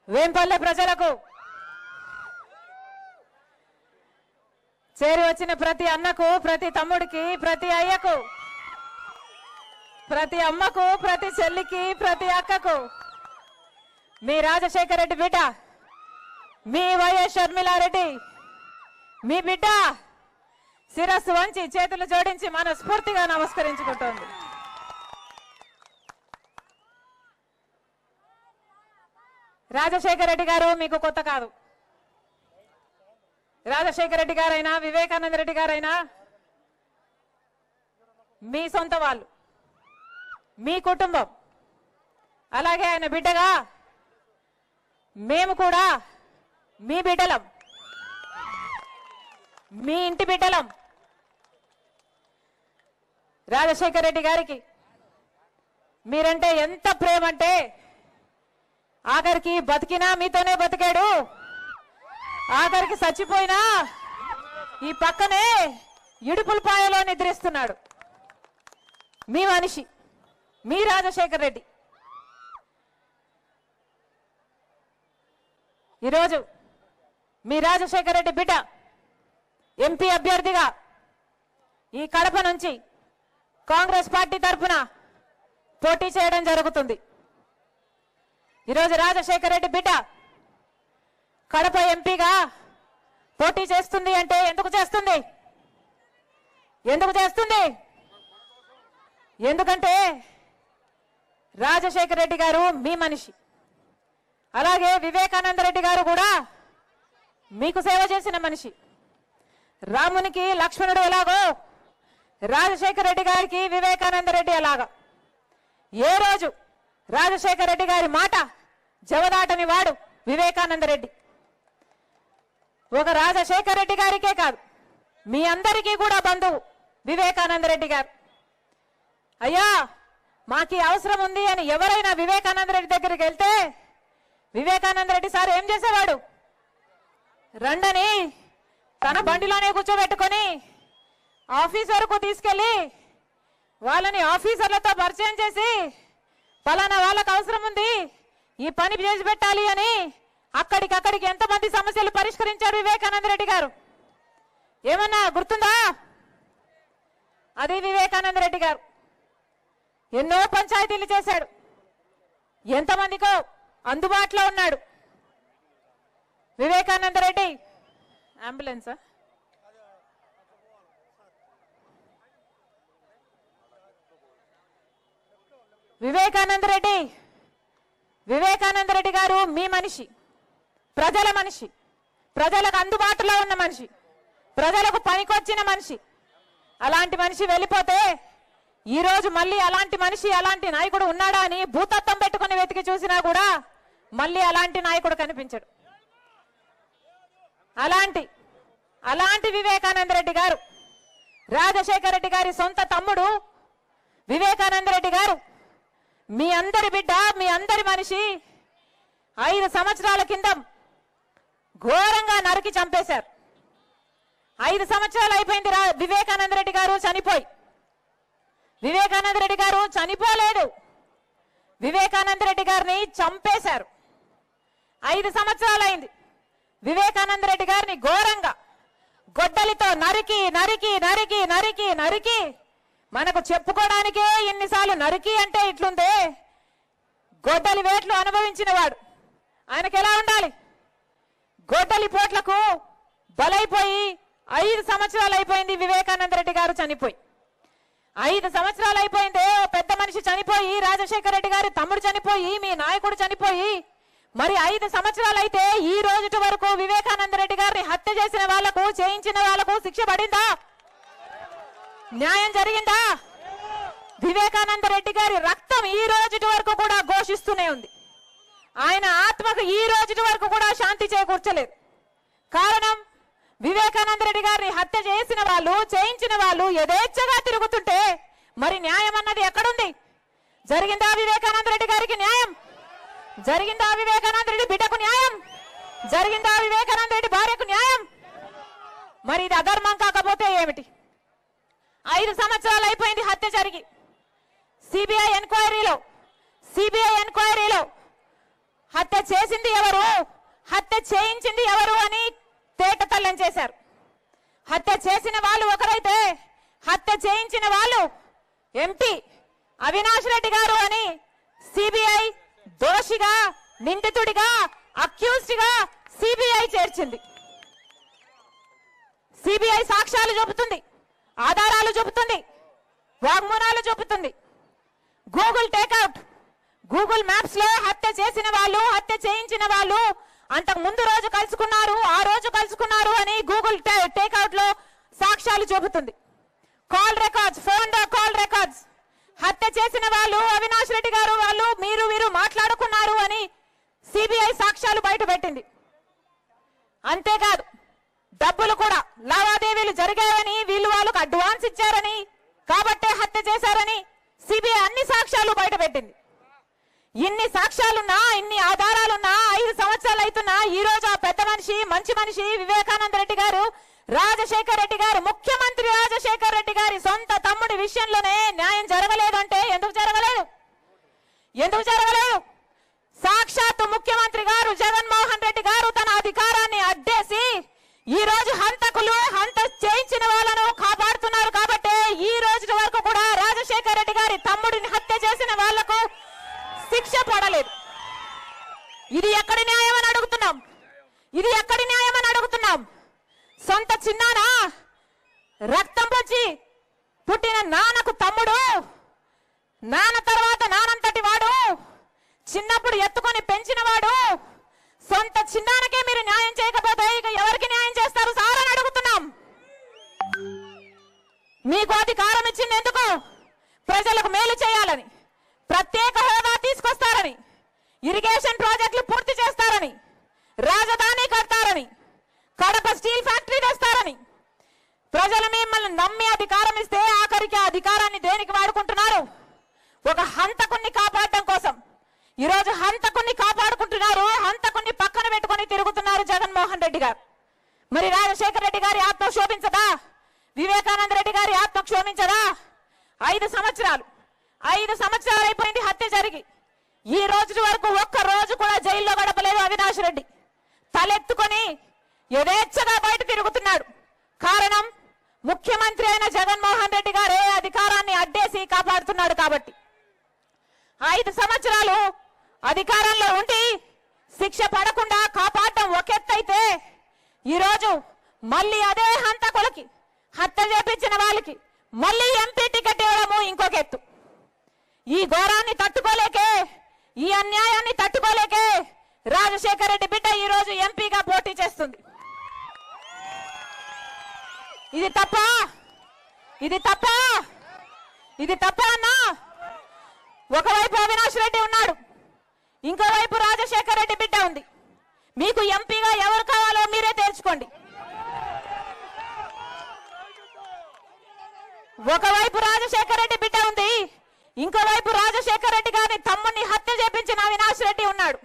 వేంపల్లె ప్రజలకు చేరి వచ్చిన ప్రతి అన్నకు, ప్రతి తమ్ముడికి, ప్రతి అయ్యకు, ప్రతి అమ్మకు, ప్రతి చెల్లికి, ప్రతి అక్కకు మీ రాజశేఖర రెడ్డి బిడ్డ, మీ వైఎస్ షర్మిలారెడ్డి, మీ బిడ్డ శిరస్సు వంచి చేతులు జోడించి మనస్ఫూర్తిగా నమస్కరించుకుంటోంది. రాజశేఖర రెడ్డి గారు మీకు కొత్త కాదు. రాజశేఖర రెడ్డి గారైనా, వివేకానంద రెడ్డి గారైనా మీ సొంత వాళ్ళు, మీ కుటుంబం. అలాగే ఆయన బిడ్డగా మేము కూడా మీ బిడ్డలం, మీ ఇంటి బిడ్డలం. రాజశేఖర రెడ్డి గారికి మీరంటే ఎంత ప్రేమ అంటే ఆఖరికి బతికినా మీతోనే బతికాడు, ఆఖరికి చచ్చిపోయినా ఈ పక్కనే ఇడుపులపాయలో నిద్రిస్తున్నాడు. మీ మనిషి, మీ రాజశేఖర రెడ్డి. ఈరోజు మీ రాజశేఖర రెడ్డి బిడ్డ ఎంపీ అభ్యర్థిగా ఈ కడప నుంచి కాంగ్రెస్ పార్టీ తరఫున పోటీ చేయడం జరుగుతుంది. ఈరోజు రాజశేఖర రెడ్డి బిడ్డ కడప ఎంపీగా పోటీ చేస్తుంది అంటే ఎందుకు చేస్తుంది? ఎందుకు చేస్తుంది? ఎందుకంటే రాజశేఖర రెడ్డి గారు మీ మనిషి. అలాగే వివేకానంద రెడ్డి గారు కూడా మీకు సేవ చేసిన మనిషి. రామునికి లక్ష్మణుడు ఎలాగో రాజశేఖర రెడ్డి గారికి వివేకానంద రెడ్డి ఎలాగా. ఏ రోజు రాజశేఖర రెడ్డి గారి మాట జవదాటని వాడు వివేకానంద రెడ్డి. ఒక రాజశేఖర రెడ్డి గారికే కాదు, మీ అందరికీ కూడా బంధువు వివేకానంద రెడ్డి గారు. అయ్యా మాకి అవసరం ఉంది అని ఎవరైనా వివేకానంద రెడ్డి దగ్గరికి వెళ్తే వివేకానంద రెడ్డి సార్ ఏం చేసేవాడు? రండని తన బండిలోనే కూర్చోబెట్టుకొని ఆఫీస్ వరకు తీసుకెళ్లి వాళ్ళని ఆఫీసర్లతో పరిచయం చేసి పలానా వాళ్ళకు అవసరం ఉంది, ఈ పని చేసి పెట్టాలి అని అక్కడికక్కడికి ఎంతమంది సమస్యలు పరిష్కరించారు వివేకానంద రెడ్డి గారు? ఏమన్నా గుర్తుందా? అది వివేకానంద రెడ్డి గారు. ఎన్నో పంచాయతీలు చేశాడు, ఎంతమందికో అందుబాటులో ఉన్నాడు వివేకానంద రెడ్డి. అంబులెన్సా? వివేకానంద రెడ్డి గారు మీ మనిషి, ప్రజల మనిషి, ప్రజలకు అందుబాటులో ఉన్న మనిషి, ప్రజలకు పనికొచ్చిన మనిషి. అలాంటి మనిషి వెళ్ళిపోతే ఈరోజు మళ్ళీ అలాంటి మనిషి, అలాంటి నాయకుడు ఉన్నాడా అని భూతత్వం పెట్టుకుని వెతికి చూసినా కూడా మళ్ళీ అలాంటి నాయకుడు కనిపించడు. అలాంటి వివేకానంద రెడ్డి గారు, రాజశేఖర రెడ్డి గారి సొంత తమ్ముడు వివేకానంద రెడ్డి గారు మీ అందరి బిడ్డ, మీ అందరి మనిషి. 5 సంవత్సరాల కింద ఘోరంగా నరికి చంపేశారు. 5 సంవత్సరాలు అయిపోయింది వివేకానంద రెడ్డి గారు చనిపోయి. వివేకానంద రెడ్డి గారు చనిపోలేదు, వివేకానంద రెడ్డి గారిని చంపేశారు. 5 సంవత్సరాలు అయింది. వివేకానంద రెడ్డి గారిని ఘోరంగా గొడ్డలితో నరికి నరికి నరికి నరికి నరికి మనకు చెప్పుకోవడానికే ఎన్నిసార్లు నరికి అంటే ఇట్లుందే. గొడ్డలి వేట్లు అనుభవించిన వాడు ఆయనకి ఎలా ఉండాలి? గొడ్డలి పోట్లకు బలైపోయి 5 సంవత్సరాలు అయిపోయింది వివేకానంద రెడ్డి గారు చనిపోయి. 5 సంవత్సరాలు అయిపోయిందే. పెద్ద మనిషి చనిపోయి, రాజశేఖర రెడ్డి గారి తమ్ముడు చనిపోయి, మీ నాయకుడు చనిపోయి, మరి 5 సంవత్సరాలు అయితే ఈ రోజు వరకు వివేకానంద రెడ్డి గారిని హత్య చేసిన వాళ్లకు, చేయించిన వాళ్లకు శిక్ష పడిందా? న్యాయం జరిగిందా? వివేకానంద రెడ్డి గారి రక్తం ఈ రోజు వరకు కూడా ఘోషిస్తూనే ఉంది. ఆయన ఆత్మకు ఈ రోజు వరకు కూడా శాంతి చేకూర్చలేదు. కారణం వివేకానంద రెడ్డి గారిని హత్య చేసిన వాళ్ళు, చేయించిన వాళ్ళు యథేచ్ఛగా తిరుగుతుంటే మరి న్యాయం అన్నది ఎక్కడుంది? జరిగిందా వివేకానంద రెడ్డి గారికి న్యాయం? జరిగిందా వివేకానంద రెడ్డి బిడ్డకు న్యాయం? జరిగిందా వివేకానంద రెడ్డి భార్యకు న్యాయం? మరి ఇది అధర్మం కాకపోతే ఏమిటి? 5 సంవత్సరాలు అయిపోయింది హత్య జరిగి. సిబిఐ న్యాయం చేశారు. హత్య చేసిన వాళ్ళు ఒకరైతే హత్య చేయించిన వాళ్ళు ఎంపీ అవినాష్ రెడ్డి గారు అని సిబిఐ దోషిగా, నిందితుడిగా, అక్యూజ్డ్ గా సిబిఐ చేర్చింది. సిబిఐ సాక్ష్యాలు చూపుతుంది, ఆధారాలు చూపుతుంది, వాగ్మూలాలు చూపుతుంది. గూగుల్ టేక్అవుట్, గూగుల్ మ్యాప్స్ లో హత్య చేసిన వాళ్ళు, హత్య చేయించిన వాళ్ళు అంతకు ముందు రోజు కలుసుకున్నారు, ఆ రోజు కలుసుకున్నారు అని గూగుల్ టేక్అవుట్ లో సాక్ష్యాలు చూపుతుంది. Call records, phone call records, హత్య చేసిన వాళ్ళు అవినాష్ రెడ్డి గారు వాళ్ళు వీరు మాట్లాడుకున్నారు అని సిబిఐ సాక్ష్యాలు బయట పెట్టింది. అంతేకాదు డబ్బులు కూడా లావాదేవీలు జరిగాయని, వీళ్ళు వాళ్ళకు అడ్వాన్స్ ఇచ్చారని, కాబట్టే హత్య చేశారని సిబిఐ అన్ని సాక్ష్యాలు బయట పెట్టింది. ఇన్ని సాక్ష్యాలున్నా, ఇన్ని ఆధారాలున్నా, 5 సంవత్సరాలు అవుతున్నా ఈ రోజు ఆ పెద్ద మనిషి, మంచి మనిషి వివేకానంద రెడ్డి గారు, రాజశేఖర రెడ్డి గారు, ముఖ్యమంత్రి రాజశేఖర రెడ్డి గారి సొంత తమ్ముడి విషయంలోనే న్యాయం జరగలేదంటే ఎందుకు జరగలేదు? ఎందుకు జరగలేదు? సాక్షాత్తు ముఖ్యమంత్రి గారు జగన్మోహన్ రెడ్డి గారు తన అధికారాన్ని అడ్డేసి ఈ రోజు హంతకులు, హంత చేయించిన వాళ్ళను కాపాడుతున్నారు. కాబట్టి ఈ రోజు వరకు కూడా రాజశేఖర రెడ్డి గారి తమ్ముడిని హత్య చేసిన వాళ్లకు శిక్ష పడలేదు. ఇది ఎక్కడి న్యాయం అని అడుగుతున్నాం. ఇది ఎక్కడి న్యాయం అని అడుగుతున్నాం. సొంత చిన్నానా, రక్తం పంచి పుట్టిన నాన్నకు తమ్ముడు, నాన్న తర్వాత నానంతటి వాడు, చిన్నప్పుడు ఎత్తుకొని పెంచిన వాడు, సొంత చిన్నానకే మీరు న్యాయం చేయకపోతే ఇక ఎవరికి న్యాయం చేస్తారు సార్ అని అడుగుతున్నాం. మీకు అధికారం ఇచ్చింది ఎందుకు? ప్రజలకు మేలు చేయాలని, ప్రత్యేక హోదా తీసుకొస్తారని, ఇరిగేషన్ ప్రాజెక్టులు పూర్తి చేస్తారని, రాజధాని కడతారని, కడప స్టీల్ ఫ్యాక్టరీ తెస్తారని. ప్రజలు మిమ్మల్ని నమ్మి అధికారం ఇస్తే ఆఖరికి ఆ అధికారాన్ని దేనికి వాడుకుంటున్నారు? ఒక హంతకుణ్ణి కాపాడడం కోసం. ఈరోజు హంతకుణ్ణి కాపాడుకుంటున్నారు, హంతకుణ్ణి పక్కన పెట్టుకొని తిరుగుతున్నారు జగన్మోహన్ రెడ్డి గారు. మరి రాజశేఖర రెడ్డి గారి ఆత్మ క్షోభించదా? వివేకానంద రెడ్డి గారి ఆత్మ క్షోభించదా? 5 సంవత్సరాలు అయిపోయింది హత్య జరిగి. ఈ రోజు వరకు ఒక్క రోజు కూడా జైల్లో గడపలేదు అవినాష్ రెడ్డి. తలెత్తుకొని యథేచ్ఛగా బయట తిరుగుతున్నాడు. కారణం ముఖ్యమంత్రి అయిన జగన్మోహన్ రెడ్డి గారే అధికారాన్ని అడ్డేసి కాపాడుతున్నాడు. కాబట్టి 5 సంవత్సరాలు అధికారంలో ఉండి శిక్ష పడకుండా కాపాడటం ఒకెత్తైతే, ఈరోజు మళ్ళీ అదే హంతకులకి, హత్య చేపించిన వాళ్ళకి మళ్ళీ ఎంపీ టికెట్ ఇవ్వడము ఇంకొక ఎత్తు. ఈ ఘోరాన్ని తట్టుకోలేకే, ఈ అన్యాయాన్ని తట్టుకోలేకే రాజశేఖర రెడ్డి బిడ్డ ఈ రోజు ఎంపీగా పోటీ చేస్తుంది. ఇది తప్ప? ఇది తప్ప? ఇది తప్ప అన్నా? ఒకవైపు అవినాష్ రెడ్డి ఉన్నాడు, ఇంకోవైపు రాజశేఖర రెడ్డి బిడ్డ ఉంది. మీకు ఎంపీగా ఎవరు కావాలో మీరే తేల్చుకోండి. ఒకవైపు రాజశేఖర రెడ్డి బిడ్డ ఉంది, ఇంకోవైపు రాజశేఖర రెడ్డి గారిని తమ్ముడిని హత్య చేపించిన అవినాష్ రెడ్డి ఉన్నాడు.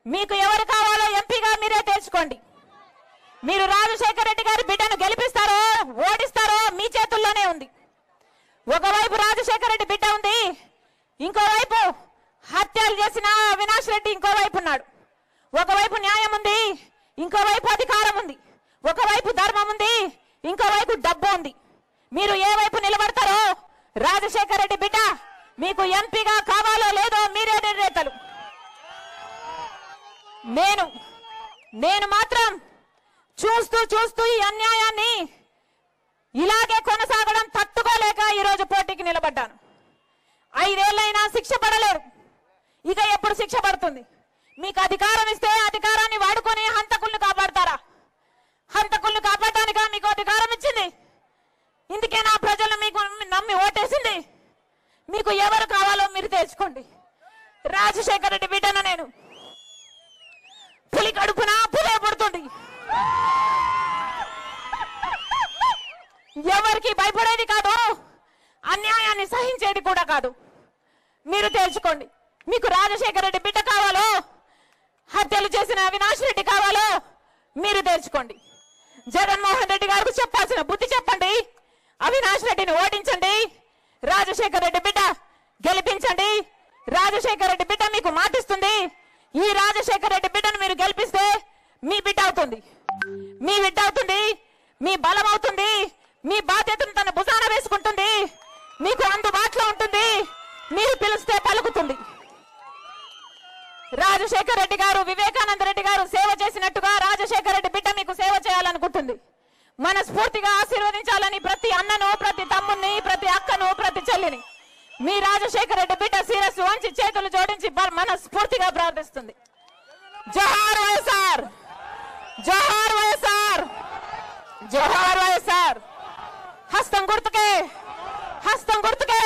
మీకు ఎవరు కావాలో ఎంపీగా మీరే తేల్చుకోండి. మీరు రాజశేఖర రెడ్డి గారి బిడ్డను గెలిపిస్తారో ఓడిస్తారో మీ చేతుల్లోనే ఉంది. ఒకవైపు రాజశేఖర రెడ్డి బిడ్డ ఉంది, ఇంకోవైపు హత్యలు చేసిన అవినాష్ రెడ్డి ఇంకోవైపు ఉన్నాడు. ఒకవైపు న్యాయం ఉంది, ఇంకోవైపు అధికారం ఉంది. ఒకవైపు ధర్మం ఉంది, ఇంకోవైపు డబ్బు ఉంది. మీరు ఏ వైపు నిలబడతారో రాజశేఖర రెడ్డి బిడ్డ మీకు ఎంపీగా కావాలో లేదో మీరే నిర్ణేతలు. నేను మాత్రం చూస్తూ ఈ అన్యాయాన్ని ఇలాగే కొనసాగడం తట్టుకోలేక ఈరోజు పోటీకి నిలబడ్డాను. 5 ఏళ్లైనా శిక్ష పడలేరు, ఇక ఎప్పుడు శిక్ష పడుతుంది? మీకు అధికారం ఇస్తే అధికారాన్ని వాడుకొని హంతకుల్ని కాపాడతారా? హంతకుల్ని కాపాడటానికా మీకు అధికారం ఇచ్చింది? ఇందుకేనా ప్రజలు మీకు నమ్మి ఓటేసింది? మీకు ఎవరు కావాలో మీరు తెలుసుకోండి. రాజశేఖర రెడ్డి బిడ్డను నేను. పులి కడుపున పులే పుడుతుంది. ఎవరికి భయపడేది కాదు, అన్యాయాన్ని సహించేది కూడా కాదు. మీరు తెలుసుకోండి. మీకు రాజశేఖర రెడ్డి బిడ్డ కావాలో, హత్యలు చేసిన అవినాష్ రెడ్డి కావాలో మీరు తెలుసుకోండి. జగన్మోహన్ రెడ్డి గారికి చెప్పాల్సిన బుద్ధి చెప్పండి. అవినాష్ రెడ్డిని ఓడించండి, రాజశేఖర రెడ్డి బిడ్డ గెలిపించండి. రాజశేఖర రెడ్డి బిడ్డ మీకు మాటిస్తుంది. ఈ రాజశేఖర రెడ్డి బిడ్డను మీరు గెలిపిస్తే మీ బిడ్డ అవుతుంది. మీ బిడ్డ అవుతుంది, మీ బలం అవుతుంది, మీ బాధ్యతను తన భుజాన వేసుకుంటుంది, మీకు అందుబాటులో ఉంటుంది, మీరు పిలిస్తే పలుకుతుంది. రాజశేఖర రెడ్డి గారు, వివేకానంద రెడ్డి గారు సేవ చేసినట్టుగా రాజశేఖర రెడ్డి బిడ్డ మీకు సేవ చేయాలనుకుంటుంది. మనస్ఫూర్తిగా ఆశీర్వదించాలని ప్రతి అన్నను, ప్రతి తమ్ముని, ప్రతి అక్కను, ప్రతి చెల్లిని మీ రాజశేఖర రెడ్డి బిడ్డ శిరస్సు వంచి చేతులు జోడించి మనస్ఫూర్తిగా ప్రార్థిస్తుంది. జోహార్ వైఎస్ఆర్, జోహార్ వైఎస్ఆర్, జోహార్ వైఎస్ఆర్. హస్తం గుర్తుకే, హస్తం గుర్తుకే.